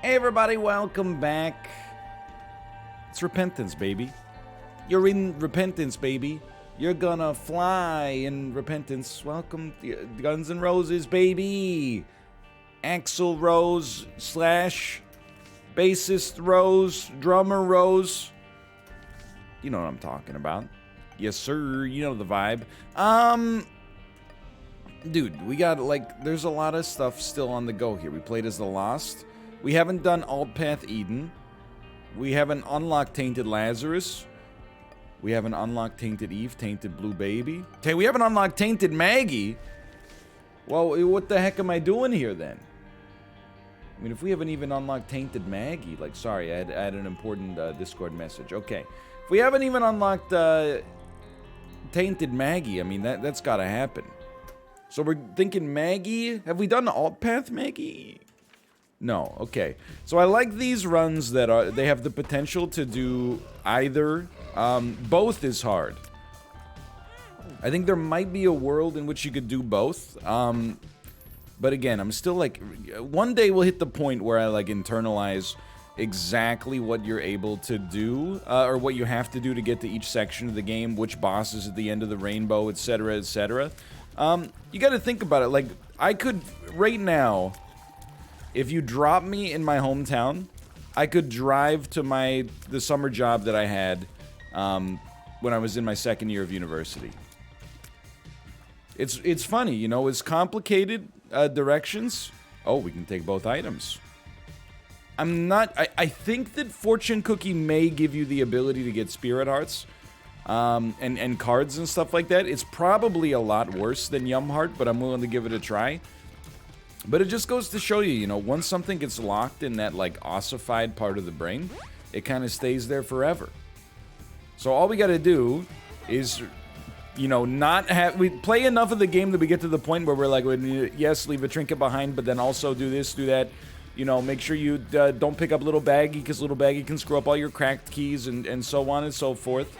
Hey everybody, welcome back. It's Repentance, baby. You're in Repentance, baby. You're gonna fly in Repentance. Welcome to Guns N' Roses, baby. Axl Rose slash bassist Rose, drummer Rose. You know what I'm talking about. Yes, sir. You know the vibe. Dude, we got, there's a lot of stuff still on the go here. We played as the Lost. We haven't done Alt Path Eden. We haven't unlocked Tainted Lazarus. We haven't unlocked Tainted Eve, Tainted Blue Baby. Okay, we haven't unlocked Tainted Maggie. Well, what the heck am I doing here then? I mean, if we haven't even unlocked Tainted Maggie, sorry, I had an important Discord message. Okay, if we haven't even unlocked Tainted Maggie, I mean, that's gotta happen. So we're thinking Maggie. Have we done Alt Path Maggie? No, okay. So I like these runs that they have the potential to do either. Both is hard. I think there might be a world in which you could do both. But again, I'm still one day we'll hit the point where I internalize exactly what you're able to do, or what you have to do to get to each section of the game, which bosses at the end of the rainbow, etc., etc. You gotta think about it. I could, right now, if you drop me in my hometown, I could drive to the summer job that I had when I was in my second year of university. It's funny, you know, it's complicated directions. Oh, we can take both items. I think that Fortune Cookie may give you the ability to get Spirit Hearts. And cards and stuff like that. It's probably a lot worse than Yum Heart, but I'm willing to give it a try. But it just goes to show you, you know, once something gets locked in that, ossified part of the brain, it kind of stays there forever. So all we gotta do is, you know, we play enough of the game that we get to the point where we're yes, leave a trinket behind, but then also do this, do that. You know, make sure you don't pick up Little Baggy, because Little Baggy can screw up all your cracked keys and so on and so forth.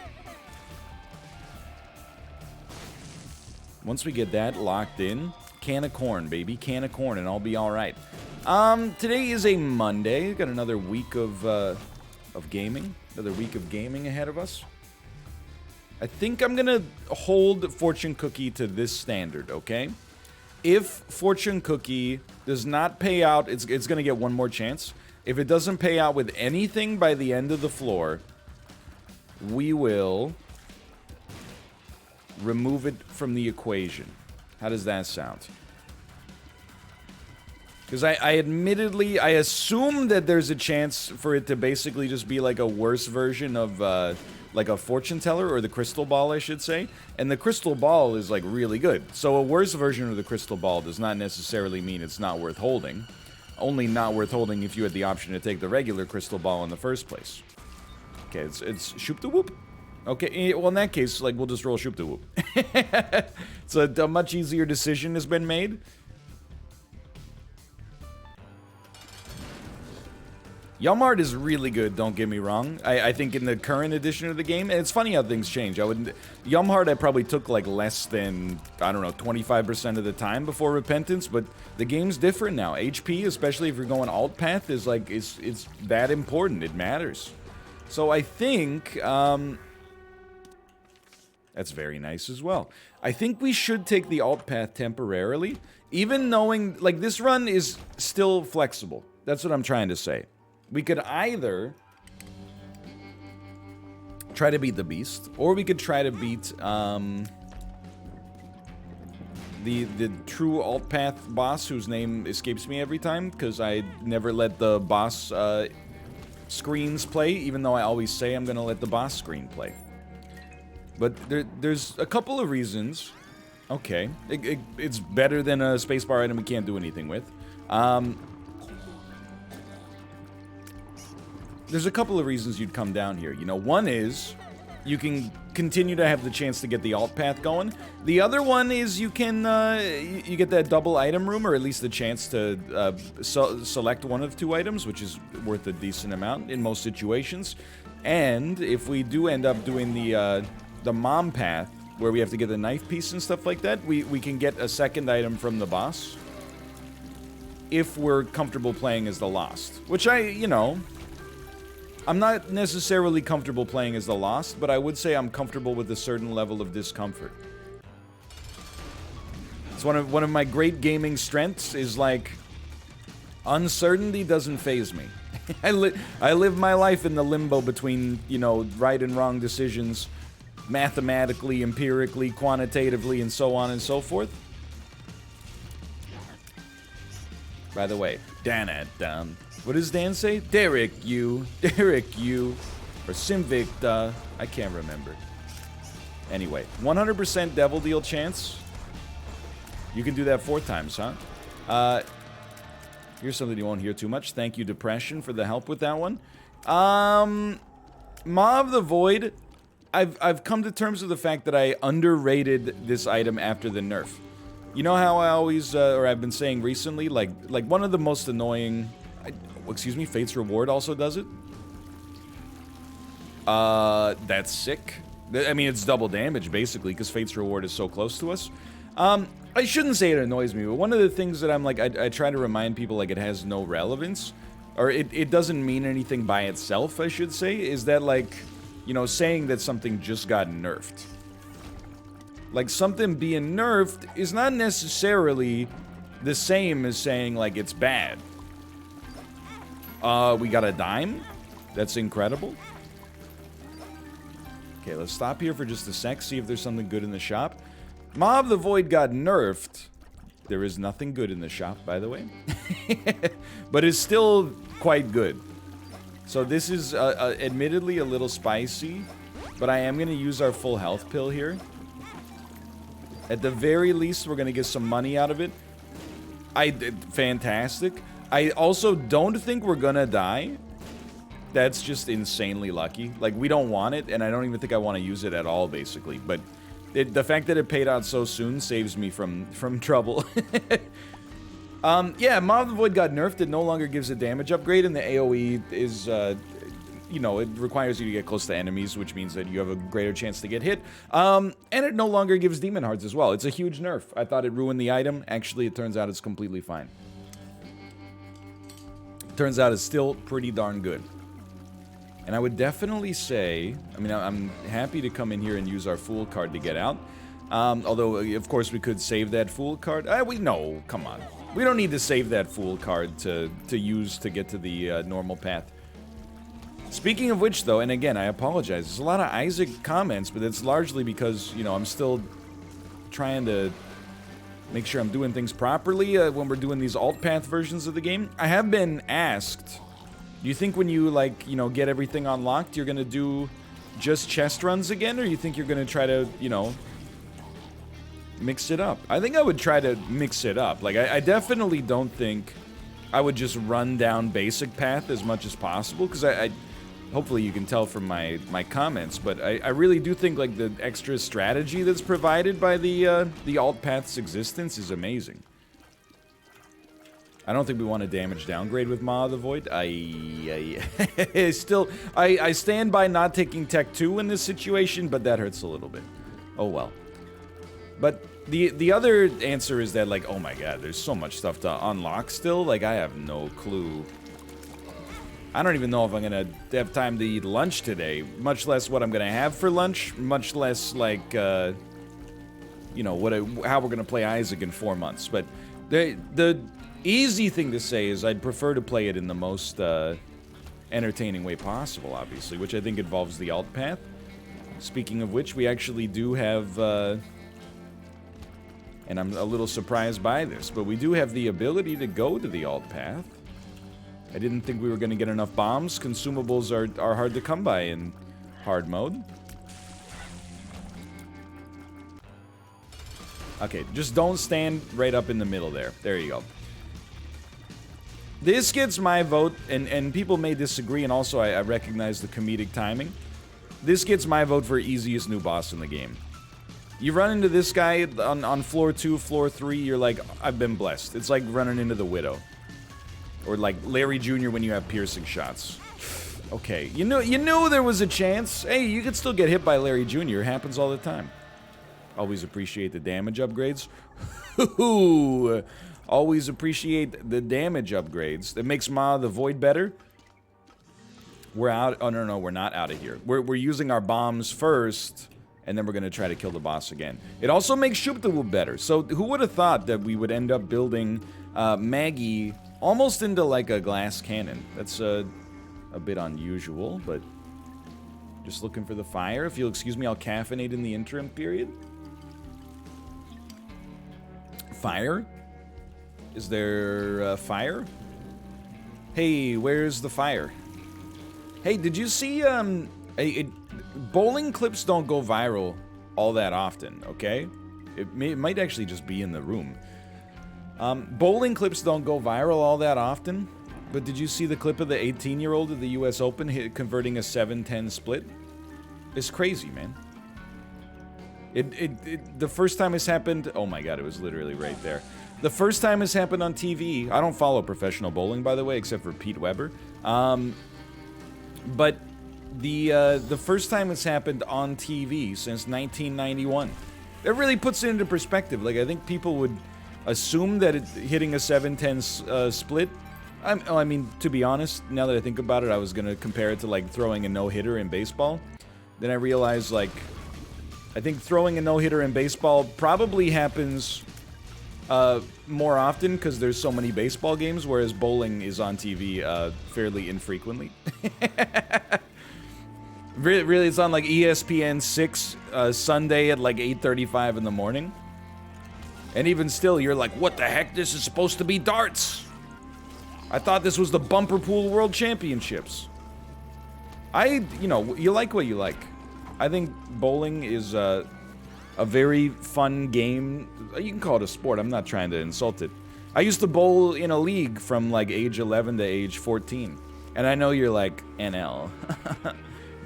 Once we get that locked in, can of corn, baby, can of corn, and I'll be all right. Today is a Monday. We've got another week of gaming, another week of gaming ahead of us. I think I'm gonna hold Fortune Cookie to this standard, okay? If Fortune Cookie does not pay out, it's gonna get one more chance. If it doesn't pay out with anything by the end of the floor, we will remove it from the equation. How does that sound? Because I admittedly, I assume that there's a chance for it to basically just be a worse version of, a fortune teller, or the crystal ball, I should say. And the crystal ball is, really good. So a worse version of the crystal ball does not necessarily mean it's not worth holding. Only not worth holding if you had the option to take the regular crystal ball in the first place. Okay, it's shoop the whoop. Okay, well in that case, we'll just roll shoop the whoop. It's a much easier decision has been made. Yum Heart is really good, don't get me wrong. I think in the current edition of the game, and it's funny how things change. Yum Heart I probably took less than, I don't know, 25% of the time before Repentance, but the game's different now. HP, especially if you're going Alt Path, is it's that important. It matters. So I think, that's very nice as well. I think we should take the Alt Path temporarily, even knowing, this run is still flexible. That's what I'm trying to say. We could either try to beat the Beast, or we could try to beat, the true Alt Path boss, whose name escapes me every time, because I never let the boss, screens play, even though I always say I'm gonna let the boss screen play. But there's a couple of reasons. Okay, it's better than a spacebar item we can't do anything with. There's a couple of reasons you'd come down here. You know, one is you can continue to have the chance to get the alt path going. The other one is you can you get that double item room, or at least the chance to select one of two items, which is worth a decent amount in most situations. And if we do end up doing the mom path, where we have to get the knife piece and stuff like that, we can get a second item from the boss. if we're comfortable playing as the Lost. Which you know, I'm not necessarily comfortable playing as the Lost, but I would say I'm comfortable with a certain level of discomfort. It's one of my great gaming strengths is like uncertainty doesn't faze me. I live my life in the limbo between, you know, right and wrong decisions, mathematically, empirically, quantitatively, and so on and so forth. By the way, Dan at Dan. What does Dan say? Derek, you. Or Simvicta. I can't remember. Anyway, 100% Devil Deal chance. You can do that 4 times, huh? Here's something you won't hear too much. Thank you, Depression, for the help with that one. Maw of the Void. I've come to terms with the fact that I underrated this item after the nerf. You know how I always, or I've been saying recently, like one of the most annoying... excuse me, Fate's Reward also does it? That's sick. I mean, it's double damage, basically, because Fate's Reward is so close to us. I shouldn't say it annoys me, but one of the things that I'm like, I try to remind people, like, it has no relevance, or it doesn't mean anything by itself, I should say, is that, like, you know, saying that something just got nerfed. Like, something being nerfed is not necessarily the same as saying, like, it's bad. We got a dime? That's incredible. Okay, let's stop here for just a sec, see if there's something good in the shop. Maw of the Void got nerfed. There is nothing good in the shop, by the way. But it's still quite good. So this is admittedly a little spicy, but I am going to use our full health pill here. At the very least, we're going to get some money out of it. Fantastic. I also don't think we're going to die. That's just insanely lucky. Like, we don't want it, and I don't even think I want to use it at all, basically. But the fact that it paid out so soon saves me from trouble. Yeah, Maw of the Void got nerfed. It no longer gives a damage upgrade, and the AoE is, you know, it requires you to get close to enemies, which means that you have a greater chance to get hit. And it no longer gives Demon Hearts as well. It's a huge nerf. I thought it ruined the item. Actually, it turns out it's completely fine. Turns out it's still pretty darn good. And I would definitely say, I mean, I'm happy to come in here and use our Fool card to get out. Although, of course, we could save that Fool card. No, come on. We don't need to save that Fool card to use to get to the normal path. Speaking of which, though, and again, I apologize. There's a lot of Isaac comments, but it's largely because, you know, I'm still trying to make sure I'm doing things properly when we're doing these alt path versions of the game. I have been asked, do you think when you, like, you know, get everything unlocked, you're gonna do just chest runs again, or you think you're gonna try to, you know, mix it up? I think I would try to mix it up. Like, I definitely don't think I would just run down basic path as much as possible, because I hopefully you can tell from my comments, but I really do think, like, the extra strategy that's provided by the alt path's existence is amazing. I don't think we want to damage downgrade with Maw of the Void. I stand by not taking Tech 2 in this situation, but that hurts a little bit. Oh well. But the other answer is that, like, oh my god, there's so much stuff to unlock still. Like, I have no clue. I don't even know if I'm gonna have time to eat lunch today, much less what I'm gonna have for lunch, much less, like, you know, how we're gonna play Isaac in 4 months. But the easy thing to say is I'd prefer to play it in the most entertaining way possible, obviously, which I think involves the alt path. Speaking of which, we actually do have, and I'm a little surprised by this, but we do have the ability to go to the alt path. I didn't think we were going to get enough bombs. Consumables are hard to come by in hard mode. Okay, just don't stand right up in the middle there. There you go. This gets my vote, and people may disagree, and also I recognize the comedic timing. This gets my vote for easiest new boss in the game. You run into this guy on floor 2, floor 3, you're like, I've been blessed. It's like running into the Widow. Or like Larry Jr. when you have piercing shots. Okay, you knew there was a chance. Hey, you could still get hit by Larry Jr. It happens all the time. Always appreciate the damage upgrades. Always appreciate the damage upgrades. That makes Ma the Void better. We're out. Oh, no, we're not out of here. We're using our bombs first, and then we're going to try to kill the boss again. It also makes Shubtawu better. So who would have thought that we would end up building Maggie almost into like a glass cannon? That's a bit unusual, but just looking for the fire. If you'll excuse me, I'll caffeinate in the interim period. Fire? Is there fire? Hey, where's the fire? Hey, did you see, bowling clips don't go viral all that often, okay? It might actually just be in the room. Bowling clips don't go viral all that often, but did you see the clip of the 18-year-old at the US Open converting a 7-10 split? It's crazy, man. The first time this happened, oh my god, it was literally right there. The first time this happened on TV, I don't follow professional bowling, by the way, except for Pete Weber. But the first time it's happened on TV since 1991. That really puts it into perspective. Like, I think people would assume that hitting a 7-10 split. I mean, to be honest, now that I think about it, I was going to compare it to, like, throwing a no-hitter in baseball. Then I realized, like, I think throwing a no-hitter in baseball probably happens more often because there's so many baseball games, whereas bowling is on TV fairly infrequently. Really, it's on like ESPN 6 Sunday at like 8:35 in the morning. And even still, you're like, what the heck? This is supposed to be darts. I thought this was the Bumper Pool World Championships. You know, you like what you like. I think bowling is a very fun game. You can call it a sport. I'm not trying to insult it. I used to bowl in a league from like age 11 to age 14. And I know you're like, NL.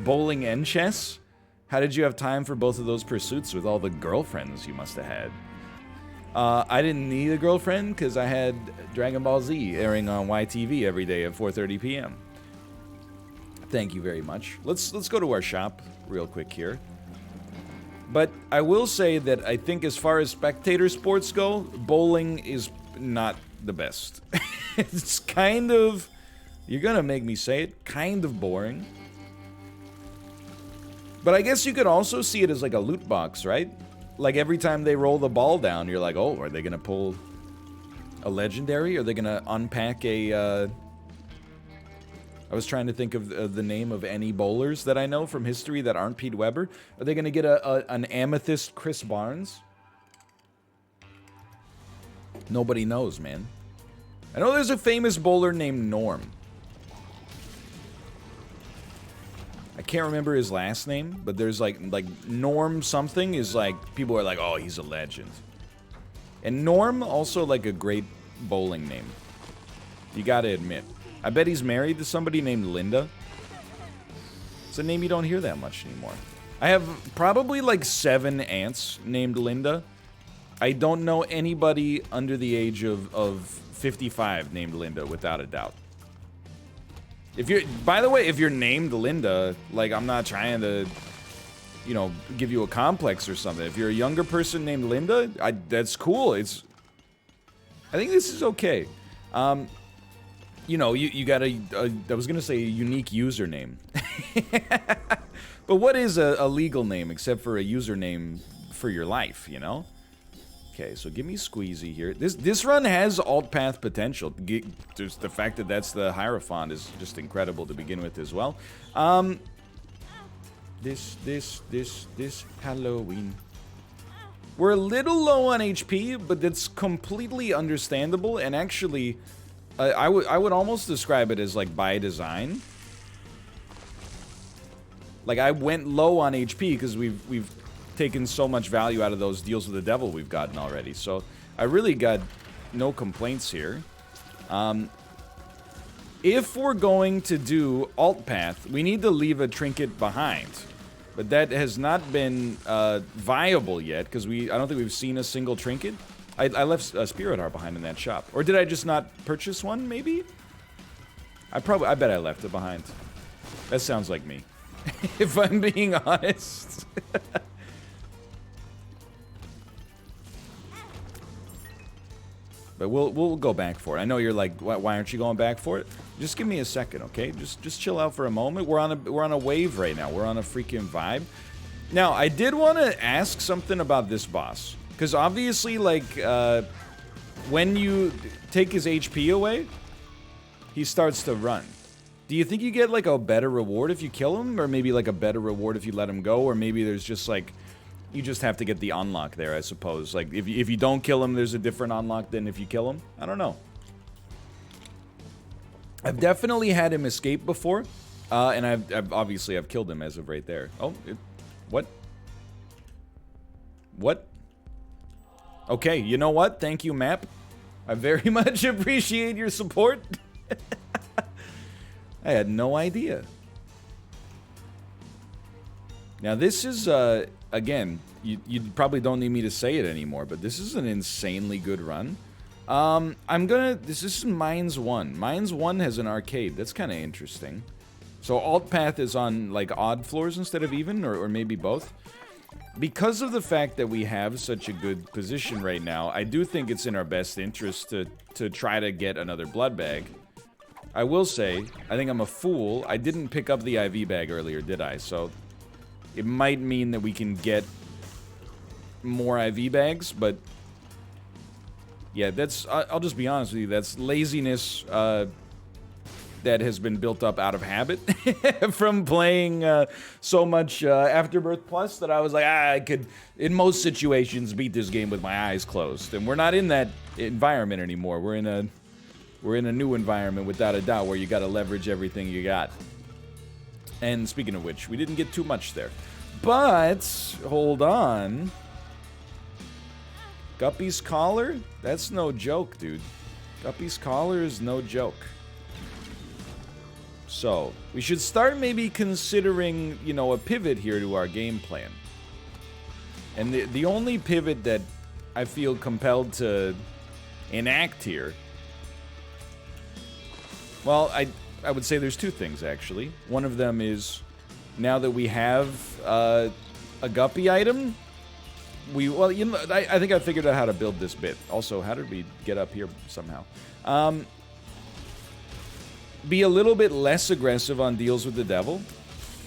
Bowling and chess? How did you have time for both of those pursuits with all the girlfriends you must have had? I didn't need a girlfriend because I had Dragon Ball Z airing on YTV every day at 4:30 p.m. Thank you very much. Let's go to our shop real quick here. But I will say that I think as far as spectator sports go, bowling is not the best. It's kind of, you're gonna make me say it, kind of boring. But I guess you could also see it as like a loot box, right? Like every time they roll the ball down, you're like, oh, are they gonna pull a legendary? Are they gonna unpack a, I was trying to think of the name of any bowlers that I know from history that aren't Pete Weber. Are they gonna get an amethyst Chris Barnes? Nobody knows, man. I know there's a famous bowler named Norm. I can't remember his last name, but there's like Norm something is like, people are like, oh, he's a legend. And Norm, also like a great bowling name. You gotta admit. I bet he's married to somebody named Linda. It's a name you don't hear that much anymore. I have probably like 7 aunts named Linda. I don't know anybody under the age of 55 named Linda, without a doubt. If you're, by the way, if you're named Linda, like, I'm not trying to, you know, give you a complex or something. If you're a younger person named Linda, that's cool. I think this is okay. You know, you got I was gonna say a unique username. But what is a legal name except for a username for your life, you know? Okay, so give me Squeezy here. This run has alt path potential. Just the fact that that's the Hierophant is just incredible to begin with as well. This Halloween. We're a little low on HP, but that's completely understandable, and actually, I would almost describe it as like by design. Like, I went low on HP because we've taken so much value out of those deals with the devil we've gotten already. So I really got no complaints here. If we're going to do alt path, we need to leave a trinket behind. But that has not been viable yet because I don't think we've seen a single trinket. I left a Spirit Heart behind in that shop. Or did I just not purchase one, maybe? I bet I left it behind. That sounds like me. If I'm being honest. But we'll go back for it. I know you're like, why aren't you going back for it? Just give me a second, okay? Just chill out for a moment. We're on a wave right now. We're on a freaking vibe. Now, I did want to ask something about this boss, because obviously, like, when you take his HP away, he starts to run. Do you think you get like a better reward if you kill him, or maybe like a better reward if you let him go, or maybe there's just like, you just have to get the unlock there, I suppose. Like, if you don't kill him, there's a different unlock than if you kill him? I don't know. I've definitely had him escape before, and I've obviously killed him as of right there. Oh, what? What? Okay, you know what? Thank you, map. I very much appreciate your support. I had no idea. Now this is, again, you probably don't need me to say it anymore, but this is an insanely good run. This is Mines 1. Mines 1 has an arcade. That's kind of interesting. So alt path is on, like, odd floors instead of even, or maybe both. Because of the fact that we have such a good position right now, I do think it's in our best interest to try to get another blood bag. I will say, I think I'm a fool. I didn't pick up the IV bag earlier, did I? So it might mean that we can get more IV bags, but yeah, that's, I'll just be honest with you, that's laziness that has been built up out of habit from playing so much Afterbirth Plus that I was like, I could, in most situations, beat this game with my eyes closed. And we're not in that environment anymore. We're in a new environment, without a doubt, where you gotta leverage everything you got. And speaking of which, we didn't get too much there. But, hold on. Guppy's Collar? That's no joke, dude. Guppy's Collar is no joke. So, we should start maybe considering, you know, a pivot here to our game plan. And the only pivot that I feel compelled to enact here, well, I would say there's two things, actually. One of them is, now that we have a Guppy item, well, you know, I think I figured out how to build this bit. Also, how did we get up here somehow? Be a little bit less aggressive on deals with the devil,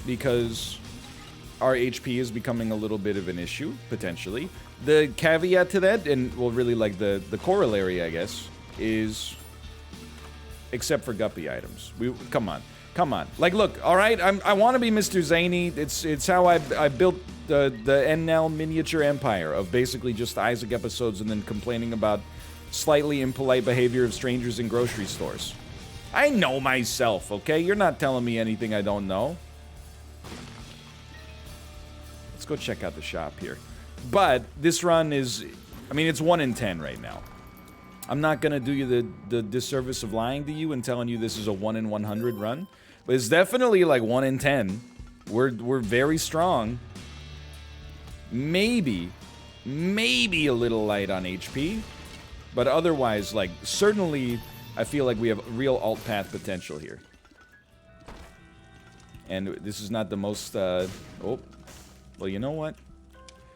because our HP is becoming a little bit of an issue, potentially. The caveat to that, and, well, really, like, the corollary, I guess, is, except for Guppy items. Come on. Like, look, alright, I want to be Mr. Zany. It's how I built the NL miniature empire of basically just Isaac episodes and then complaining about slightly impolite behavior of strangers in grocery stores. I know myself, okay? You're not telling me anything I don't know. Let's go check out the shop here. But this run is, I mean, it's 1 in 10 right now. I'm not gonna do you the disservice of lying to you and telling you this is a 1 in 100 run, but it's definitely like 1 in 10. We're very strong. Maybe a little light on HP, but otherwise, like, certainly, I feel like we have real alt path potential here. And this is not the most, oh, well, you know what?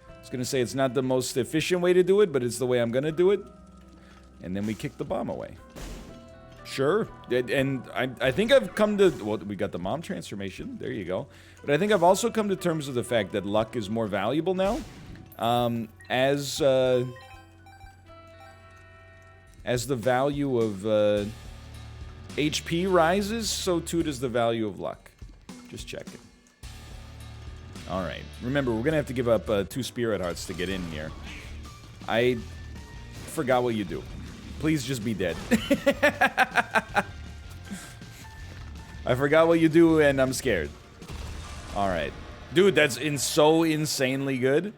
I was gonna say it's not the most efficient way to do it, but it's the way I'm gonna do it. And then we kick the bomb away. Sure. And I think I've come to, well, we got the mom transformation. There you go. But I think I've also come to terms with the fact that luck is more valuable now. As the value of HP rises, so too does the value of luck. Just checking. Alright. Remember, we're gonna have to give up 2 spirit hearts to get in here. I forgot what you do. Please just be dead. I forgot what you do and I'm scared. Alright. Dude, that's so insanely good.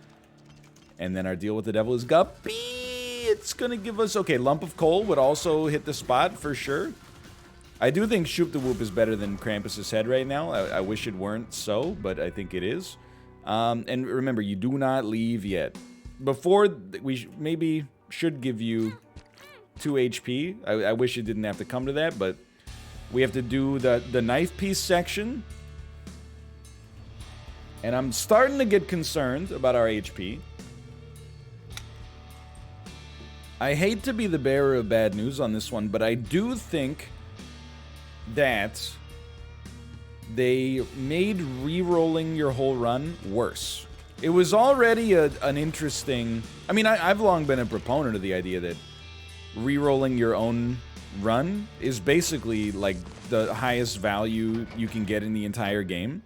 And then our deal with the devil is Guppy. It's gonna give us... Okay, Lump of Coal would also hit the spot for sure. I do think Shoop the Whoop is better than Krampus's head right now. I wish it weren't so, but I think it is. And remember, you do not leave yet. Before, we maybe should give you 2 HP. I wish it didn't have to come to that, but we have to do the knife piece section. And I'm starting to get concerned about our HP. I hate to be the bearer of bad news on this one, but I do think that they made re-rolling your whole run worse. It was already an interesting... I mean, I've long been a proponent of the idea that re-rolling your own run is basically like the highest value you can get in the entire game.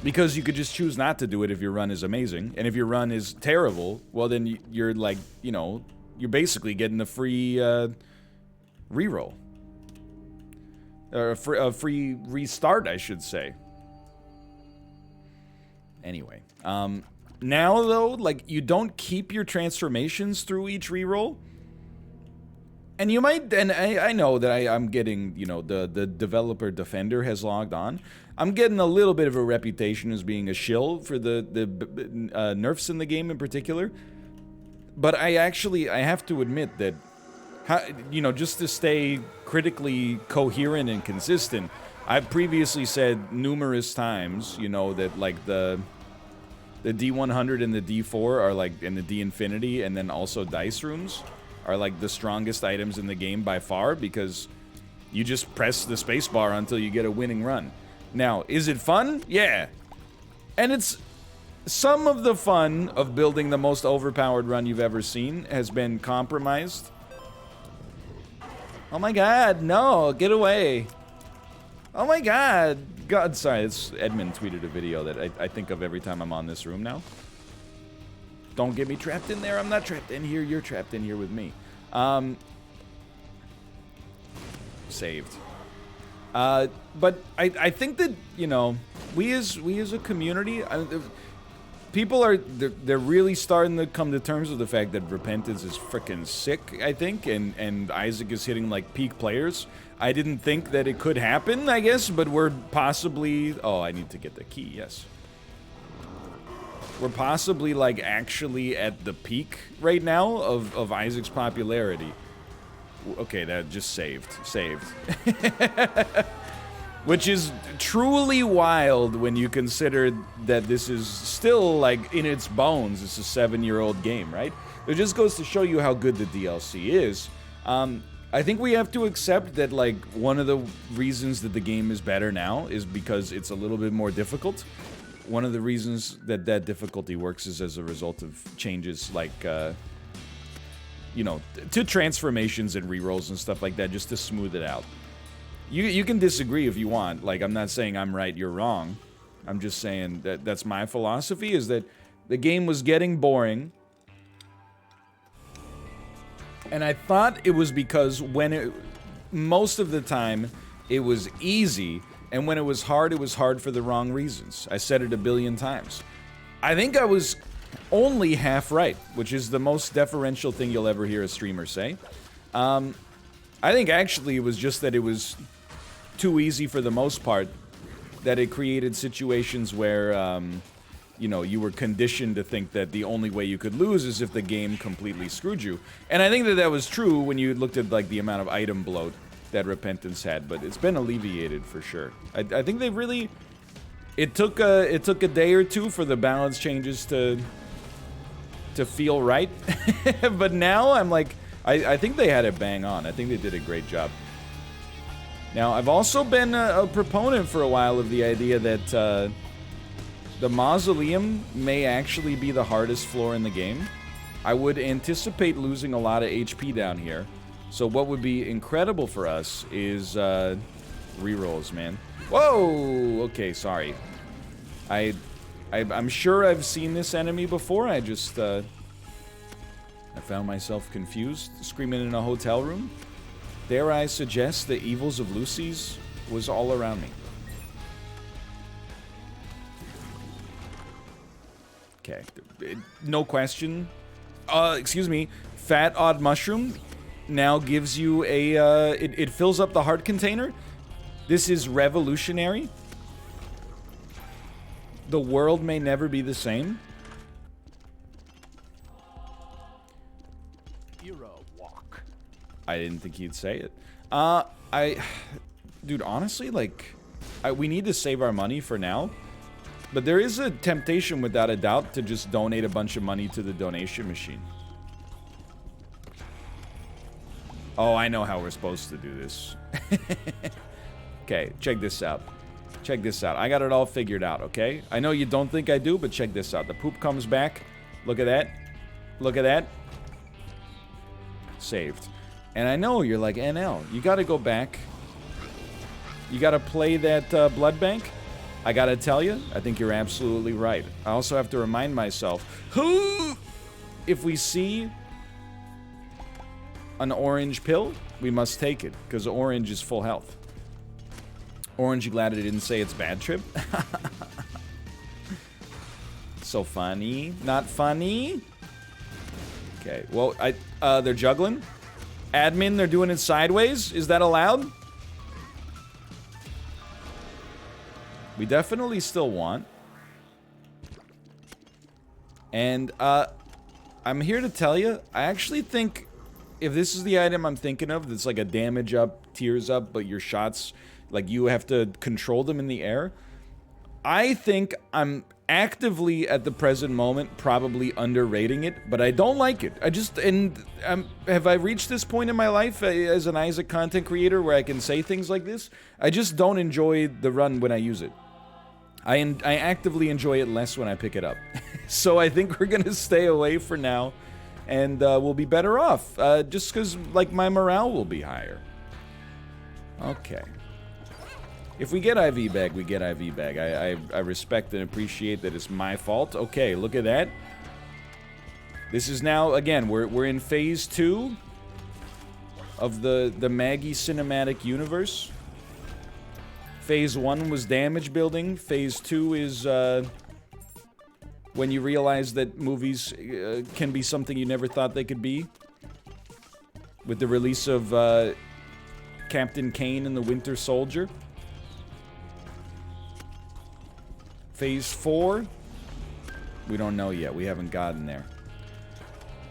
Because you could just choose not to do it if your run is amazing. And if your run is terrible, well then you're like, you know, you're basically getting a free reroll. Or a free restart, I should say. Anyway. Now, though, like, you don't keep your transformations through each reroll. And you might, and I know that I'm getting, you know, the developer defender has logged on. I'm getting a little bit of a reputation as being a shill for the nerfs in the game in particular. But I have to admit that, you know, just to stay critically coherent and consistent, I've previously said numerous times, you know, that like the D100 and the D4 are like, and the D Infinity, and then also dice rooms are like the strongest items in the game by far, because you just press the spacebar until you get a winning run. Now, is it fun? Yeah. And it's some of the fun of building the most overpowered run you've ever seen has been compromised. Oh my god, no, get away. Oh my god. God, sorry, it's Edmund tweeted a video that I think of every time I'm on this room now. Don't get me trapped in there. I'm not trapped in here. You're trapped in here with me. Saved. But I think that, you know, we as a community, people are, they're really starting to come to terms with the fact that Repentance is freaking sick, I think, and Isaac is hitting like peak players. I didn't think that it could happen, I guess, but we're possibly, oh, I need to get the key, yes. We're possibly like actually at the peak right now of Isaac's popularity. Okay, that just saved. Which is truly wild when you consider that this is still, like, in its bones, it's a 7-year-old game, right? It just goes to show you how good the DLC is. I think we have to accept that, like, one of the reasons that the game is better now is because it's a little bit more difficult. One of the reasons that that difficulty works is as a result of changes like, you know, to transformations and rerolls and stuff like that, just to smooth it out. You can disagree if you want. Like, I'm not saying I'm right, you're wrong. I'm just saying that that's my philosophy, is that the game was getting boring. And I thought it was because most of the time, it was easy. And when it was hard for the wrong reasons. I said it a billion times. I think I was only half right, which is the most deferential thing you'll ever hear a streamer say. I think actually it was just that it was too easy for the most part, that it created situations where, you know, you were conditioned to think that the only way you could lose is if the game completely screwed you. And I think that that was true when you looked at, like, the amount of item bloat that Repentance had, but it's been alleviated for sure. I think they really... It took a day or two for the balance changes to feel right. But now I'm like... I think they had it bang on. I think they did a great job. Now, I've also been a proponent for a while of the idea that the Mausoleum may actually be the hardest floor in the game. I would anticipate losing a lot of HP down here. So what would be incredible for us is rerolls, man. Whoa! Okay, sorry. I'm sure I've seen this enemy before. I just I found myself confused, screaming in a hotel room. Dare I suggest the evils of Lucy's was all around me. Okay, no question. Excuse me. Fat Odd Mushroom now gives you a, it fills up the heart container. This is revolutionary. The world may never be the same. I didn't think he'd say it. Dude, honestly, like, we need to save our money for now. But there is a temptation, without a doubt, to just donate a bunch of money to the donation machine. Oh, I know how we're supposed to do this. Okay, check this out. Check this out. I got it all figured out, okay? I know you don't think I do, but check this out. The poop comes back. Look at that. Look at that. Saved. And I know you're like, NL, you gotta go back. You gotta play that blood bank. I gotta tell you, I think you're absolutely right. I also have to remind myself, if we see an orange pill, we must take it, because orange is full health. Orange, you glad I didn't say it's bad trip? So funny. Not funny? Okay, well, they're juggling. Admin, they're doing it sideways? Is that allowed? We definitely still want. And, I'm here to tell you, I actually think if this is the item I'm thinking of, that's like a damage up, tears up, but your shots, like you have to control them in the air, I think I'm actively at the present moment probably underrating it, but I don't like it. Have I reached this point in my life as an Isaac content creator where I can say things like this? I just don't enjoy the run when I use it. I actively enjoy it less when I pick it up. So I think we're gonna stay away for now, and we'll be better off, just because, like, my morale will be higher. Okay. If we get IV bag, we get IV bag. I respect and appreciate that it's my fault. Okay, look at that. This is now, again, we're in phase 2 of the Maggie cinematic universe. Phase 1 was damage building. Phase 2 is when you realize that movies can be something you never thought they could be. With the release of Captain Kane and the Winter Soldier. Phase 4, we don't know yet. We haven't gotten there.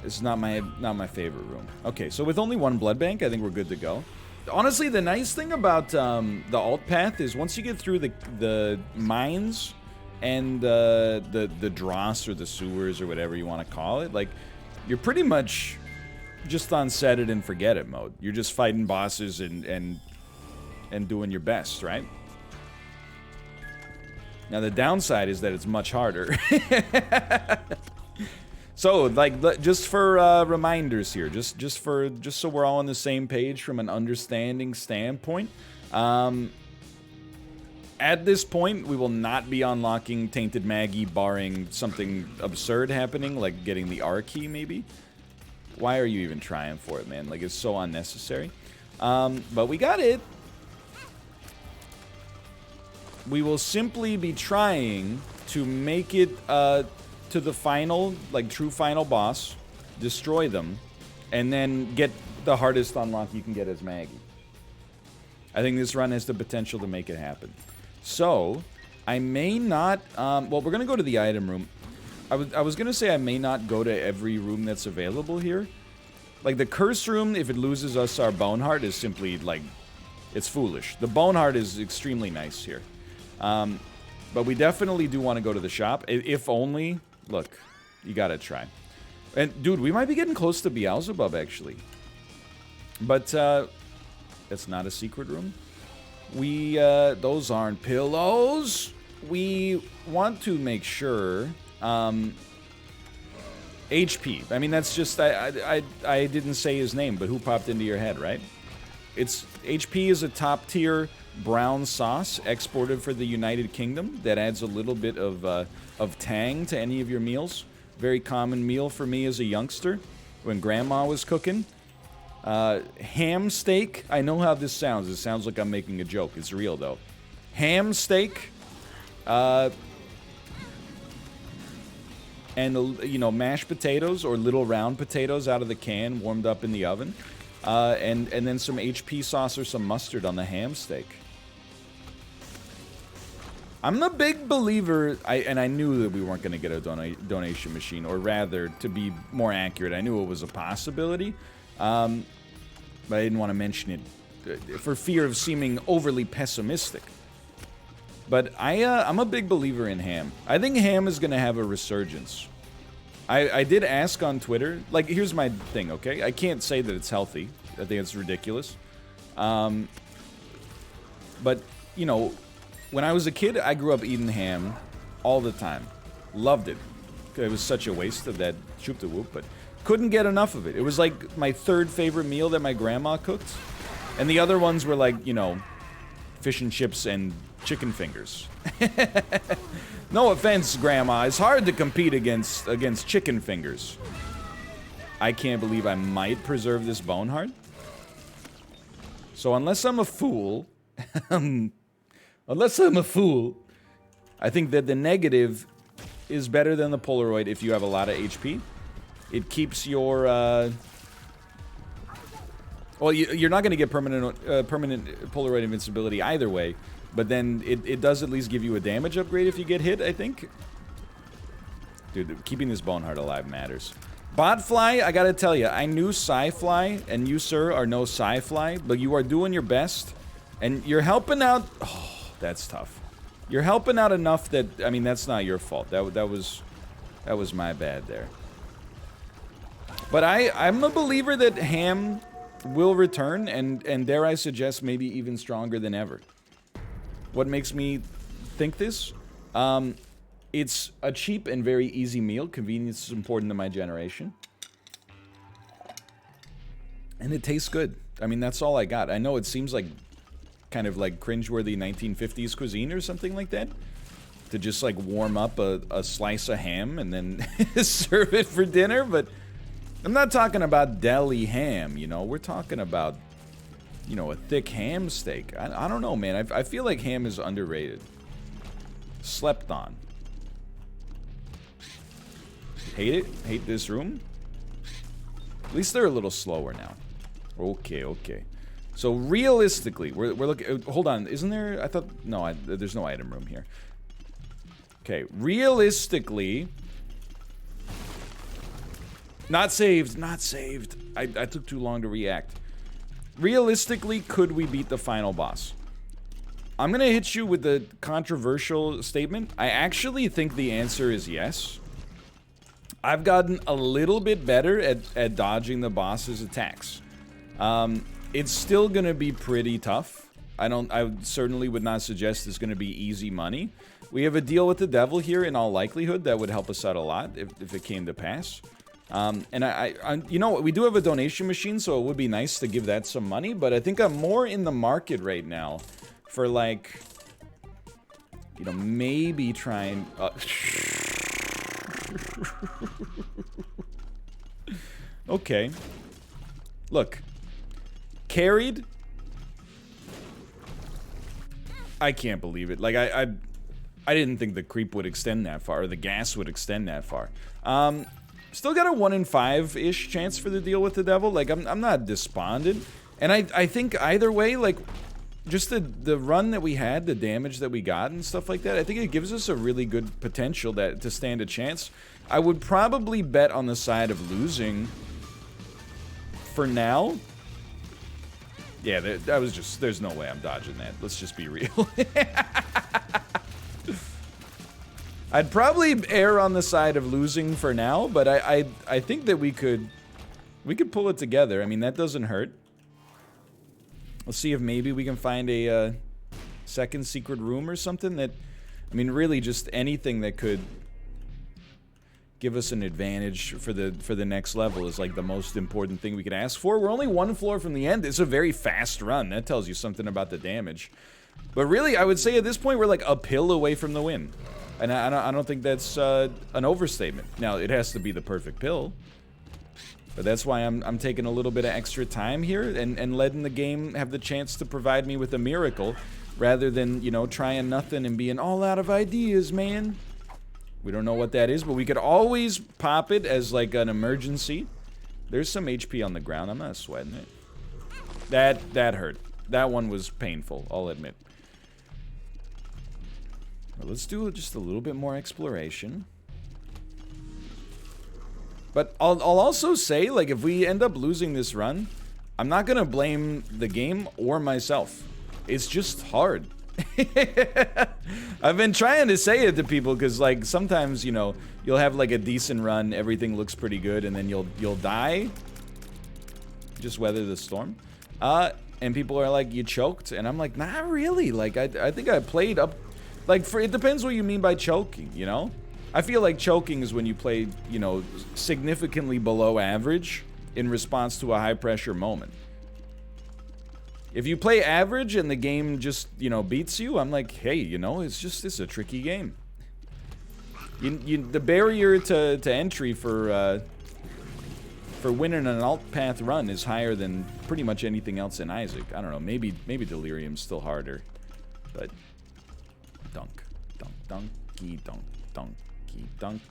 This is not my favorite room. Okay, so with only one blood bank, I think we're good to go. Honestly, the nice thing about the alt path is once you get through the mines and the dross or the sewers or whatever you want to call it, like, you're pretty much just on set it and forget it mode. You're just fighting bosses and doing your best, right? Now, the downside is that it's much harder. So, like, just for reminders here, just so we're all on the same page from an understanding standpoint, at this point, we will not be unlocking Tainted Maggie, barring something absurd happening, like getting the R key, maybe. Why are you even trying for it, man? Like, it's so unnecessary. But we got it. We will simply be trying to make it to the final, like, true final boss, destroy them, and then get the hardest unlock you can get as Maggie. I think this run has the potential to make it happen. So, I may not, well, we're gonna go to the item room. I was gonna say I may not go to every room that's available here. Like, the curse room, if it loses us our bone heart, is simply, like, it's foolish. The bone heart is extremely nice here. But we definitely do want to go to the shop. If only... Look, you gotta try. And, dude, we might be getting close to Beelzebub, actually. But, it's not a secret room. We, those aren't pillows. We want to make sure, HP. I mean, that's just... I didn't say his name, but who popped into your head, right? It's... HP is a top-tier brown sauce exported for the United Kingdom that adds a little bit of tang to any of your meals. Very common meal for me as a youngster when grandma was cooking. Ham steak. I know how this sounds. It sounds like I'm making a joke. It's real, though. Ham steak. And, you know, mashed potatoes or little round potatoes out of the can warmed up in the oven. And then some HP sauce or some mustard on the ham steak. I'm a big believer, and I knew that we weren't going to get a donation machine, or rather, to be more accurate, I knew it was a possibility, but I didn't want to mention it for fear of seeming overly pessimistic. But I'm a big believer in ham. I think ham is going to have a resurgence. I did ask on Twitter, like, here's my thing, okay? I can't say that it's healthy. I think it's ridiculous. But, you know, when I was a kid, I grew up eating ham all the time. Loved it. It was such a waste of that choop-de-whoop, but couldn't get enough of it. It was like my third favorite meal that my grandma cooked. And the other ones were like, you know, fish and chips and chicken fingers. No offense, Grandma. It's hard to compete against chicken fingers. I can't believe I might preserve this bone heart. So unless I'm a fool, I think that the negative is better than the Polaroid if you have a lot of HP. It keeps your, well, you're not going to get permanent Polaroid invincibility either way, but then it does at least give you a damage upgrade if you get hit, I think. Dude, keeping this bone heart alive matters. Botfly, I gotta tell you, I knew Sci-Fly, and you, sir, are no Sci-Fly, but you are doing your best, and you're helping out. Oh, that's tough. You're helping out enough that, I mean, that's not your fault. That was my bad there. But I'm a believer that ham will return, and dare I suggest, maybe even stronger than ever. What makes me think this? It's a cheap and very easy meal. Convenience is important to my generation. And it tastes good. I mean, that's all I got. I know it seems like kind of like cringeworthy 1950s cuisine or something like that. To just like warm up a slice of ham and then serve it for dinner, but I'm not talking about deli ham, you know. We're talking about, you know, a thick ham steak. I don't know, man. I feel like ham is underrated. Slept on. Hate it? Hate this room? At least they're a little slower now. Okay, okay. So realistically, we're looking. Hold on, isn't there? I thought no. There's no item room here. Okay, realistically, not saved. Not saved. I took too long to react. Realistically, could we beat the final boss? I'm gonna hit you with the controversial statement. I actually think the answer is yes. I've gotten a little bit better at dodging the boss's attacks. It's still gonna be pretty tough. I certainly would not suggest it's gonna be easy money. We have a deal with the devil here in all likelihood that would help us out a lot if it came to pass. And I you know, we do have a donation machine, so it would be nice to give that some money, but I think I'm more in the market right now for like, you know, maybe trying, okay. Look. Carried? I can't believe it. Like, I didn't think the creep would extend that far, or the gas would extend that far. Still got a 1 in 5-ish chance for the deal with the devil. Like, I'm not despondent. And I think either way, like, just the run that we had, the damage that we got and stuff like that, I think it gives us a really good potential to stand a chance. I would probably bet on the side of losing for now. Yeah, that was just, there's no way I'm dodging that. Let's just be real. I'd probably err on the side of losing for now, but I think that we could pull it together. I mean, that doesn't hurt. Let's see if maybe we can find a second secret room or something that, I mean, really just anything that could give us an advantage for the next level is like the most important thing we could ask for. We're only 1 floor from the end. It's a very fast run. That tells you something about the damage. But really, I would say at this point we're like a pill away from the win. And I don't think that's an overstatement. Now, it has to be the perfect pill. But that's why I'm taking a little bit of extra time here and letting the game have the chance to provide me with a miracle rather than, you know, trying nothing and being all out of ideas, man. We don't know what that is, but we could always pop it as like an emergency. There's some HP on the ground. I'm not sweating it. That hurt. That one was painful, I'll admit. Well, let's do just a little bit more exploration. But I'll also say, like, if we end up losing this run, I'm not gonna blame the game or myself. It's just hard. I've been trying to say it to people because, like, sometimes, you know, you'll have like a decent run, everything looks pretty good, and then you'll die. just weather the storm. And people are like, you choked? And I'm like, not really. Like, I think I played up... Like, it depends what you mean by choking, you know? I feel like choking is when you play, you know, significantly below average in response to a high-pressure moment. If you play average and the game just, you know, beats you, I'm like, hey, you know, it's a tricky game. The barrier to entry for winning an alt path run is higher than pretty much anything else in Isaac. I don't know, maybe Delirium's still harder, but dunk, dunky, dunky, dunk.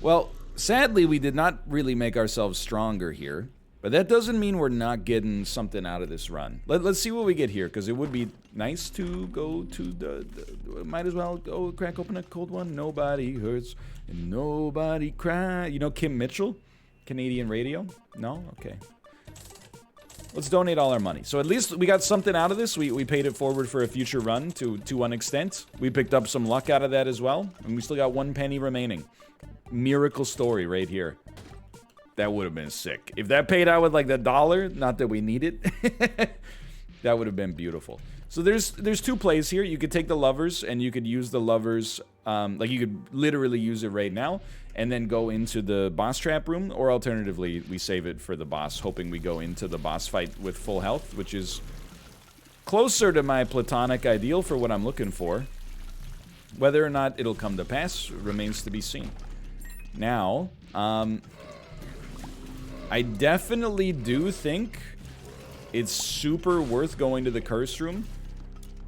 Well, sadly, we did not really make ourselves stronger here, but that doesn't mean we're not getting something out of this run. Let's see what we get here, because it would be nice to go to the might as well go crack open a cold one. Nobody hurts and nobody cries. You know Kim Mitchell? Canadian radio? No? Okay. Let's donate all our money. So at least we got something out of this. We paid it forward for a future run to an extent. We picked up some luck out of that as well. And we still got 1 penny remaining. Miracle story right here. That would have been sick. If that paid out with like $1, not that we need it, that would have been beautiful. So there's 2 plays here. You could take the lovers and you could use the lovers, like you could literally use it right now and then go into the boss trap room, or alternatively, we save it for the boss, hoping we go into the boss fight with full health, which is closer to my platonic ideal for what I'm looking for. Whether or not it'll come to pass remains to be seen. Now, I definitely do think it's super worth going to the curse room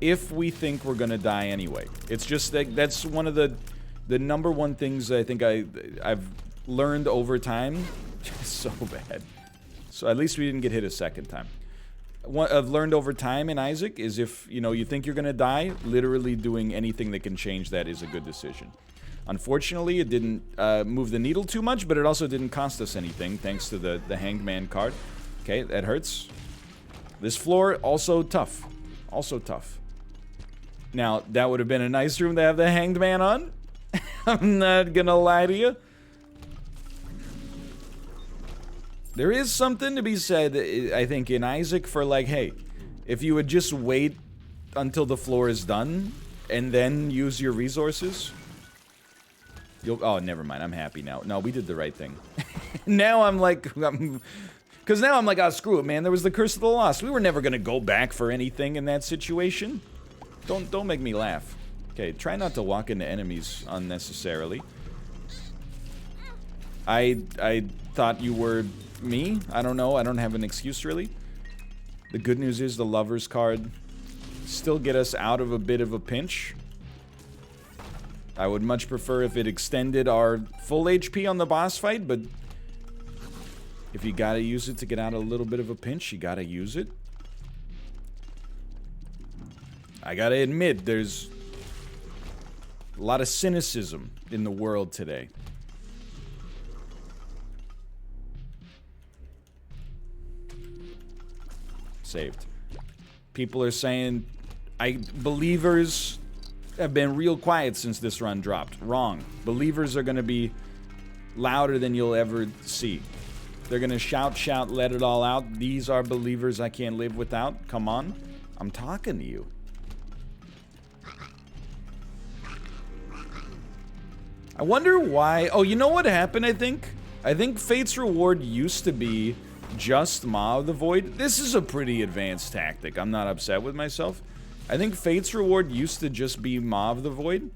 if we think we're gonna die anyway. It's just that that's one of the number one things I think I've learned over time. So bad. So at least we didn't get hit a second time. What I've learned over time in Isaac is if, you know, you think you're gonna die, literally doing anything that can change that is a good decision. Unfortunately, it didn't move the needle too much, but it also didn't cost us anything, thanks to the Hanged Man card. Okay, that hurts. This floor, also tough. Also tough. Now, that would have been a nice room to have the Hanged Man on. I'm not gonna lie to you. There is something to be said, I think, in Isaac for like, hey, if you would just wait until the floor is done and then use your resources... oh, never mind. I'm happy now. No, we did the right thing. Now I'm like... Because now I'm like, oh, screw it, man. There was the Curse of the Lost. We were never going to go back for anything in that situation. Don't make me laugh. Okay, try not to walk into enemies unnecessarily. I thought you were me. I don't know. I don't have an excuse, really. The good news is the Lover's card still get us out of a bit of a pinch. I would much prefer if it extended our full HP on the boss fight, but if you gotta use it to get out a little bit of a pinch, you gotta use it. I gotta admit, there's a lot of cynicism in the world today. Saved. People are saying, believers have been real quiet since this run dropped. Wrong. Believers are gonna be louder than you'll ever see. They're gonna shout, let it all out. These are believers I can't live without. Come on. I'm talking to you. I wonder why... Oh, you know what happened, I think? I think Fate's Reward used to be just Maw of the Void. This is a pretty advanced tactic. I'm not upset with myself. I think Fate's Reward used to just be Maw of the Void,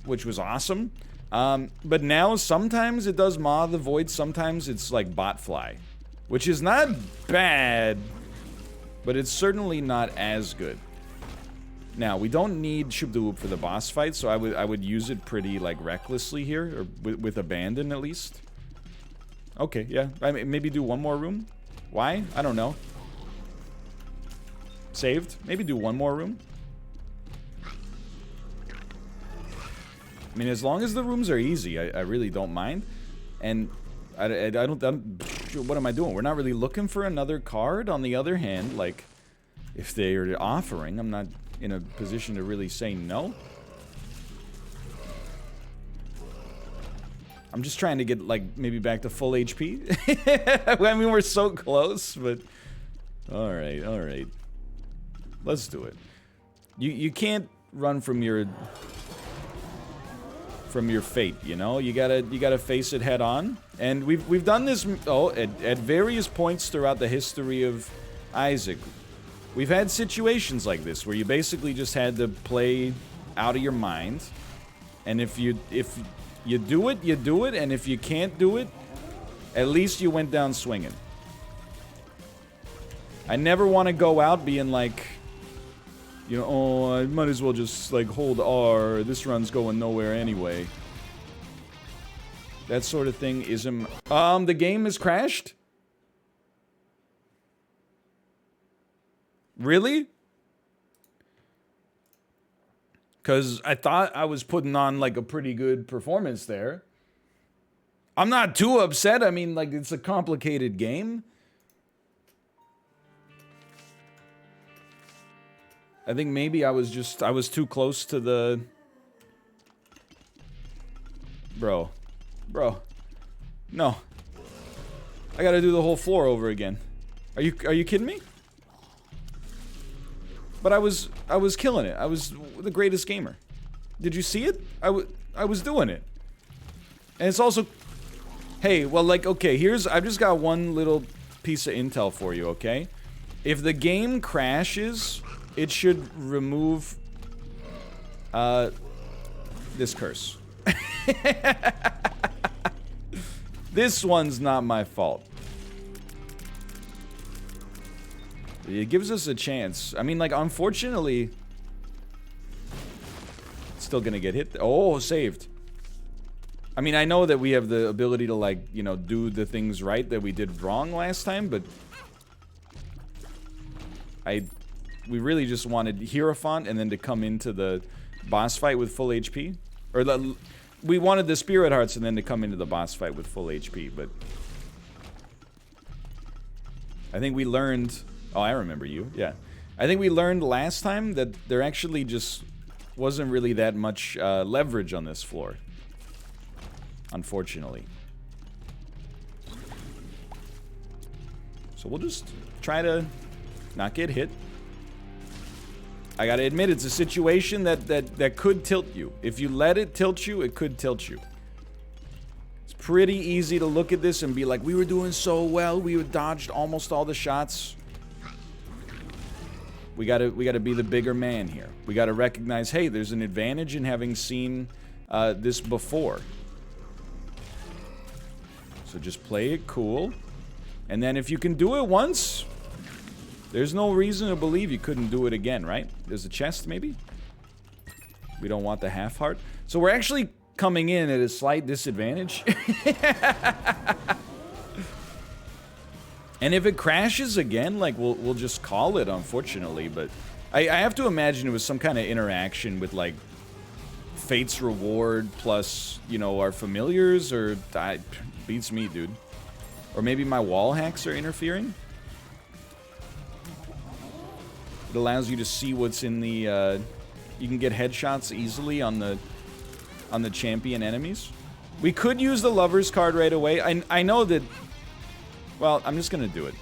which was awesome. But now sometimes it does Maw of the Void, sometimes it's like Botfly, which is not bad, but it's certainly not as good. Now, we don't need Shubdawhoop for the boss fight, so I would use it pretty, like, recklessly here, or with abandon, at least. Okay, yeah. I mean, maybe do one more room? Why? I don't know. Saved? Maybe do one more room? I mean, as long as the rooms are easy, I really don't mind. And I don't... what am I doing? We're not really looking for another card. On the other hand, like, if they're offering, I'm not in a position to really say no. I'm just trying to get, like, maybe back to full HP. I mean, we're so close, but... Alright, alright. Let's do it. You can't run from your fate, you know? You gotta face it head on. And we've done this at various points throughout the history of Isaac. We've had situations like this where you basically just had to play out of your mind. And if you do it, you do it, and if you can't do it, at least you went down swinging. I never want to go out being like, you know, oh, I might as well just, like, hold R. This run's going nowhere anyway. That sort of thing isn't... the game has crashed? Really? Because I thought I was putting on, like, a pretty good performance there. I'm not too upset. I mean, like, it's a complicated game. I think maybe I was too close to the... Bro. No. I gotta do the whole floor over again. Are you kidding me? But I was killing it. I was the greatest gamer. Did you see it? I was doing it. And it's also... Hey, well, like, okay, I've just got one little piece of intel for you, okay? If the game crashes... It should remove, this curse. This one's not my fault. It gives us a chance. I mean, like, unfortunately... Still gonna get hit. Oh, saved. I mean, I know that we have the ability to, like, you know, do the things right that we did wrong last time, but... We really just wanted Hierophant and then to come into the boss fight with full HP. Or we wanted the Spirit Hearts and then to come into the boss fight with full HP, but... I think we learned... Oh, I remember you, yeah. I think we learned last time that there actually just wasn't really that much leverage on this floor. Unfortunately. So we'll just try to not get hit. I gotta admit, it's a situation that could tilt you. If you let it tilt you, it could tilt you. It's pretty easy to look at this and be like, we were doing so well, we dodged almost all the shots. We gotta be the bigger man here. We gotta recognize, hey, there's an advantage in having seen this before. So just play it cool. And then if you can do it once... There's no reason to believe you couldn't do it again, right? There's a chest, maybe? We don't want the half heart. So we're actually coming in at a slight disadvantage. And if it crashes again, like, we'll just call it, unfortunately. But I have to imagine it was some kind of interaction with, like, Fate's Reward plus, you know, our familiars, or... beats me, dude. Or maybe my wall hacks are interfering? It allows you to see what's in the, you can get headshots easily on the champion enemies. We could use the Lover's card right away. I know that... Well, I'm just gonna do it.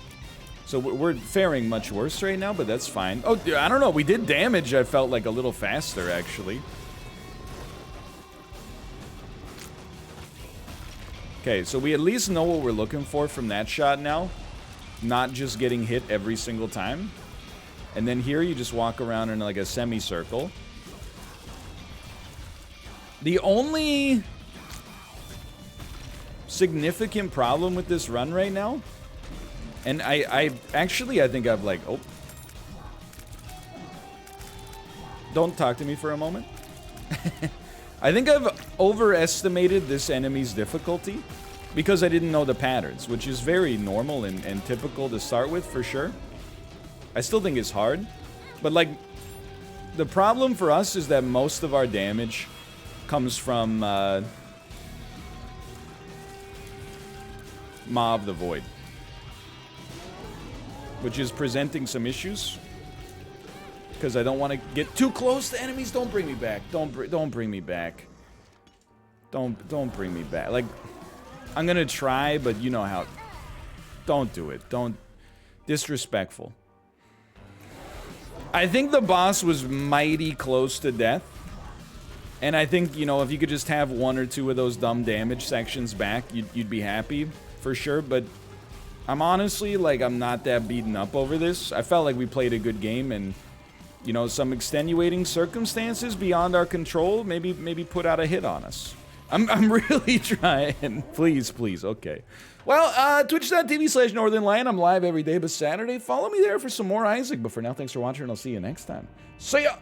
So we're faring much worse right now, but that's fine. Oh, I don't know. We did damage, I felt like, a little faster, actually. Okay, so we at least know what we're looking for from that shot now. Not just getting hit every single time. And then here you just walk around in like a semicircle. The only significant problem with this run right now, and I think I've like, oh. Don't talk to me for a moment. I think I've overestimated this enemy's difficulty because I didn't know the patterns, which is very normal and typical to start with, for sure. I still think it's hard, but, like, the problem for us is that most of our damage comes from Maw of the Void, which is presenting some issues because I don't want to get too close to enemies. Don't bring me back. Don't bring me back. Don't bring me back. Like, I'm gonna try, but you know how. Don't do it. Don't. Disrespectful. I think the boss was mighty close to death. And I think, you know, if you could just have 1 or 2 of those dumb damage sections back, you'd be happy, for sure. But I'm honestly, like, I'm not that beaten up over this. I felt like we played a good game, and, you know, some extenuating circumstances beyond our control maybe put out a hit on us. I'm really trying. Please, okay. Well, twitch.tv/NorthernLion. I'm live every day but Saturday. Follow me there for some more Isaac. But for now, thanks for watching, and I'll see you next time. See ya!